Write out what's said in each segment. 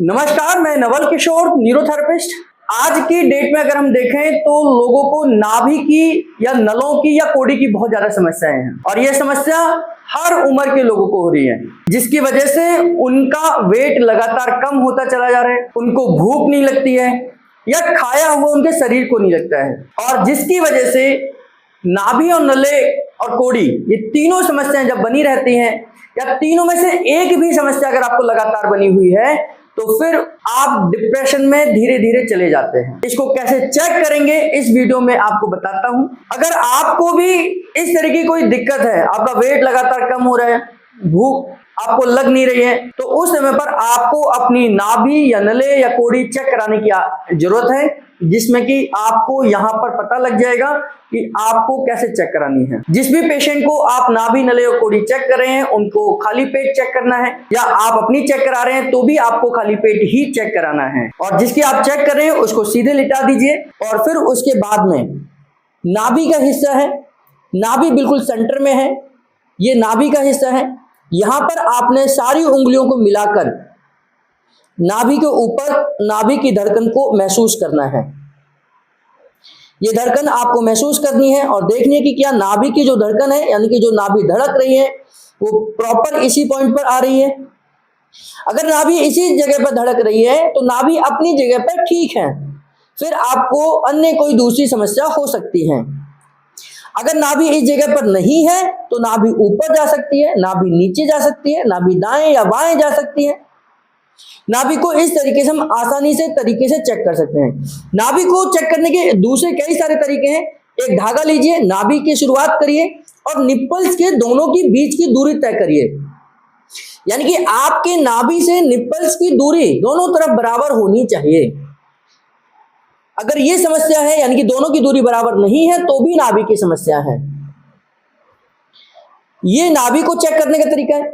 नमस्कार, मैं नवल किशोर, न्यूरोथेरेपिस्ट। आज की डेट में अगर हम देखें तो लोगों को नाभि की या नलों की या कोड़ी की बहुत ज्यादा समस्याएं हैं और ये समस्या हर उम्र के लोगों को हो रही है, जिसकी वजह से उनका वेट लगातार कम होता चला जा रहा है, उनको भूख नहीं लगती है या खाया हुआ उनके शरीर को नहीं लगता है, और जिसकी वजह से नाभि और नले और कोड़ी ये तीनों समस्याएं जब बनी रहती हैं या तीनों में से एक भी समस्या अगर आपको लगातार बनी हुई है तो फिर आप डिप्रेशन में धीरे धीरे चले जाते हैं। इसको कैसे चेक करेंगे इस वीडियो में आपको बताता हूं। अगर आपको भी इस तरह की कोई दिक्कत है, आपका वेट लगातार कम हो रहा है, भूख आपको लग नहीं रही है, तो उस समय पर आपको अपनी नाभि या नले या कोड़ी चेक कराने की जरूरत है, जिसमें कि आपको यहां पर पता लग जाएगा कि आपको कैसे चेक करानी है। जिस भी पेशेंट को आप नाभि नले और कोड़ी चेक कर रहे हैं उनको खाली पेट चेक करना है, या आप अपनी चेक करा रहे हैं तो भी आपको खाली पेट ही चेक कराना है। और जिसकी आप चेक कर रहे हैं उसको सीधे लिटा दीजिए और फिर उसके बाद में नाभि का हिस्सा है, नाभि बिल्कुल सेंटर में है, ये नाभि का हिस्सा है। यहां पर आपने सारी उंगलियों को मिलाकर नाभि के ऊपर नाभि की धड़कन को महसूस करना है। ये धड़कन आपको महसूस करनी है और देखनी है कि क्या नाभि की जो धड़कन है, यानी कि जो नाभि धड़क रही है, वो प्रॉपर इसी पॉइंट पर आ रही है। अगर नाभि इसी जगह पर धड़क रही है तो नाभि अपनी जगह पर ठीक है, फिर आपको अन्य कोई दूसरी समस्या हो सकती है। अगर नाभि इस जगह पर नहीं है तो नाभि ऊपर जा सकती है, नाभि नीचे जा सकती है, नाभि दाएं या बाएं जा सकती है। नाभि को इस तरीके से हम आसानी से चेक कर सकते हैं। नाभि को चेक करने के दूसरे कई सारे तरीके हैं। एक धागा लीजिए, नाभि की शुरुआत करिए और निप्पल्स के दोनों की बीच की दूरी तय करिए, यानी कि आपके नाभि से निप्पल्स की दूरी दोनों तरफ बराबर होनी चाहिए। अगर ये समस्या है, यानी कि दोनों की दूरी बराबर नहीं है, तो भी नाभि की समस्या है। ये नाभि को चेक करने का तरीका है।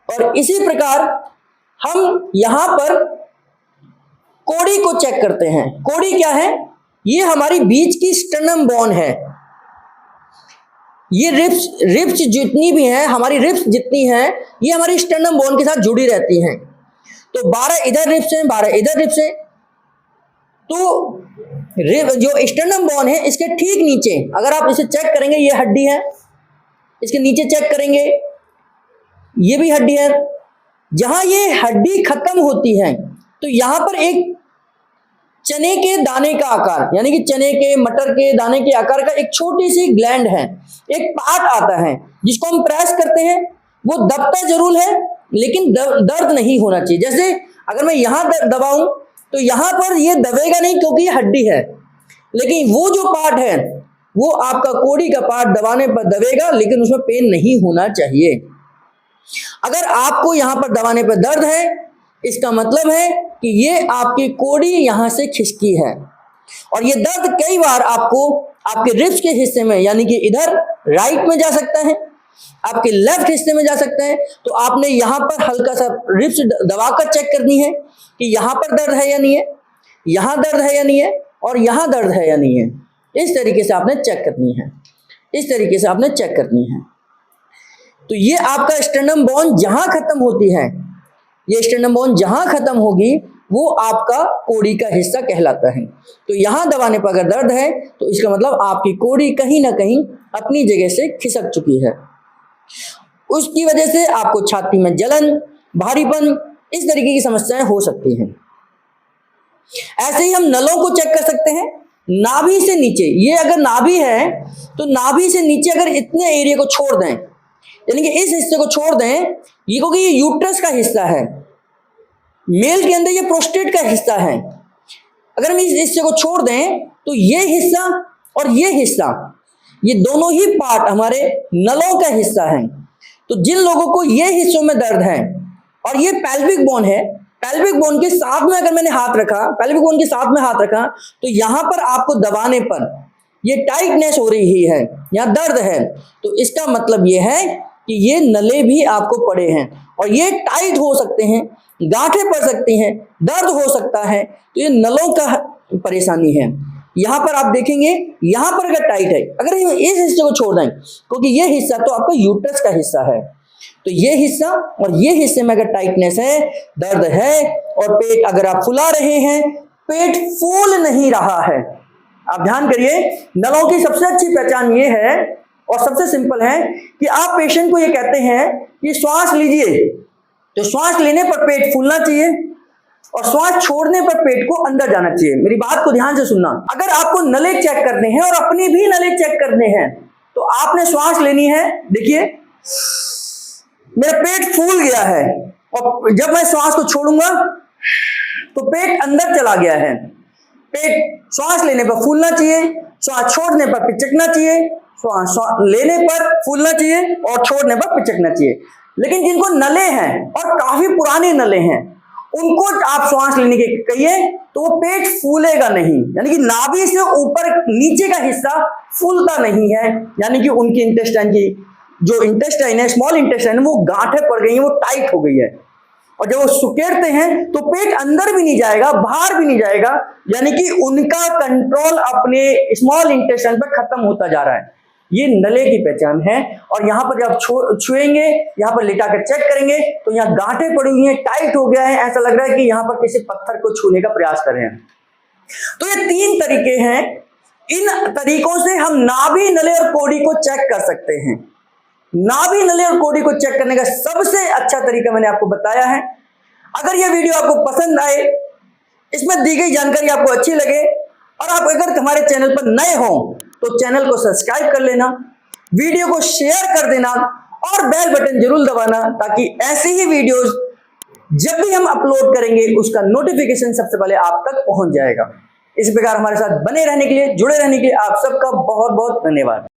और इसी प्रकार हम यहां पर कोड़ी को चेक करते हैं। कोड़ी क्या है? ये हमारी बीच की स्टर्नम बोन है। ये रिब्स जितनी भी हैं, हमारी रिब्स जितनी हैं, ये हमारी स्टर्नम बोन के साथ जुड़ी रहती हैं। तो 12 इधर रिब्स हैं, 12 इधर रिब्स हैं। तो जो स्टर्नम बोन है, इसके ठीक नीचे अगर आप इसे चेक करेंगे, ये हड्डी है, इसके नीचे चेक करेंगे, ये भी हड्डी है। जहां ये हड्डी खत्म होती है तो यहां पर एक चने के दाने का आकार, यानी कि चने के मटर के दाने के आकार का एक छोटी सी ग्लैंड है, एक पार्ट आता है जिसको हम प्रेस करते हैं। वो दबता जरूर है लेकिन दर्द नहीं होना चाहिए। जैसे अगर मैं यहां दबाऊं तो यहां पर ये दबेगा नहीं क्योंकि ये हड्डी है, लेकिन वो जो पार्ट है वो आपका कोड़ी का पार्ट दबाने पर दबेगा, लेकिन उसमें पेन नहीं होना चाहिए। अगर आपको यहां पर दबाने पर दर्द है, इसका मतलब है कि ये आपकी कोड़ी यहां से खिसकी है। और ये दर्द कई बार आपको आपके रिब्स के हिस्से में, यानी कि इधर राइट में जा सकता है, आपके लेफ्ट हिस्से में जा सकता है। तो आपने यहां पर हल्का सा रिब्स दबाकर चेक करनी है कि यहां पर दर्द है या नहीं है, यहां दर्द है या नहीं है, और यहां दर्द है या नहीं है। इस तरीके से आपने चेक करनी है, इस तरीके से आपने चेक करनी है। तो ये आपका स्टर्नम बोन जहां खत्म होती है, ये स्टर्नम बोन जहां खत्म होगी वो आपका कोड़ी का हिस्सा कहलाता है। तो यहां दबाने पर अगर दर्द है तो इसका मतलब आपकी कोड़ी कहीं ना कहीं अपनी जगह से खिसक चुकी है। उसकी वजह से आपको छाती में जलन, भारीपन, इस तरीके की समस्याएं हो सकती हैं। ऐसे ही हम नलों को चेक कर सकते हैं। नाभि से नीचे, ये अगर नाभि है तो नाभि से नीचे अगर इतने एरिया को छोड़ दें, यानी कि इस हिस्से को छोड़ दें, ये क्योंकि ये यूट्रस का हिस्सा है, मेल के अंदर ये प्रोस्टेट का हिस्सा है। अगर हम इस हिस्से को छोड़ दें तो ये हिस्सा और ये हिस्सा, ये दोनों ही पार्ट हमारे नलों का हिस्सा है। तो जिन लोगों को ये हिस्सों में दर्द है, और ये पेल्विक बोन है, पेल्विक बोन के साथ में अगर मैंने हाथ रखा, पेल्विक बोन के साथ में हाथ रखा, तो यहां पर आपको दबाने पर ये टाइटनेस हो रही है, यहां दर्द है, तो इसका मतलब ये है कि ये नले भी आपको पड़े हैं और ये टाइट हो सकते हैं, गांठें पड़ सकती हैं, दर्द हो सकता है। तो ये नलों का परेशानी है। यहां पर आप देखेंगे, यहां पर अगर टाइट है, अगर इस हिस्से को छोड़ दें, क्योंकि ये हिस्सा तो आपका यूट्रस का हिस्सा है, तो ये हिस्सा और ये हिस्से में अगर टाइटनेस है, दर्द है, और पेट अगर आप फुला रहे हैं, पेट फूल नहीं रहा है। आप ध्यान करिए, नलों की सबसे अच्छी पहचान ये है और सबसे सिंपल है कि आप पेशेंट को ये कहते हैं कि श्वास लीजिए, तो श्वास लेने पर पेट फूलना चाहिए और श्वास छोड़ने पर पेट को अंदर जाना चाहिए। मेरी बात को ध्यान से सुनना। अगर आपको नले चेक करने हैं और अपनी भी नले चेक करने हैं, तो आपने श्वास लेनी है। देखिए मेरा पेट फूल गया है और जब मैं श्वास को छोड़ूंगा तो पेट अंदर चला गया है। पेट श्वास लेने पर फूलना चाहिए, श्वास छोड़ने पर पिचकना चाहिए, श्वास लेने पर फूलना चाहिए और छोड़ने पर पिचकना चाहिए। लेकिन जिनको नले हैं और काफी पुराने नले हैं, उनको आप श्वास लेने के कहिए तो वो पेट फूलेगा नहीं, यानी कि नाभि से ऊपर नीचे का हिस्सा फूलता नहीं है, यानी कि उनकी इंटेस्टाइन की जो इंटेस्टाइन है, स्मॉल इंटेस्टाइन, वो गांठें पड़ गई हैं, वो टाइट हो गई है। और जब वो सुकेरते हैं तो पेट अंदर भी नहीं जाएगा, बाहर भी नहीं जाएगा, यानी कि उनका कंट्रोल अपने स्मॉल इंटेस्टाइन पर खत्म होता जा रहा है। ये नले की पहचान है। और यहाँ पर जब छुएंगे, यहाँ पर लेटा कर चेक करेंगे तो यहाँ गांठें पड़ी हुई हैं, टाइट हो गया है, ऐसा लग रहा है कि यहाँ पर किसी पत्थर को छूने का प्रयास कर रहे हैं। तो ये 3 तरीके हैं। इन तरीकों से हम नाभि, नले और कोड़ी को चेक कर सकते हैं। नाभि, नले और कोड़ी को चेक करने का सबसे अच्छा तरीका मैंने आपको बताया है। अगर यह वीडियो आपको पसंद आए, इसमें दी गई जानकारी आपको अच्छी लगे और आप अगर हमारे चैनल पर नए हो तो चैनल को सब्सक्राइब कर लेना, वीडियो को शेयर कर देना और बेल बटन जरूर दबाना, ताकि ऐसी ही वीडियोस जब भी हम अपलोड करेंगे उसका नोटिफिकेशन सबसे पहले आप तक पहुंच जाएगा। इस प्रकार हमारे साथ बने रहने के लिए, जुड़े रहने के लिए आप सबका बहुत बहुत धन्यवाद।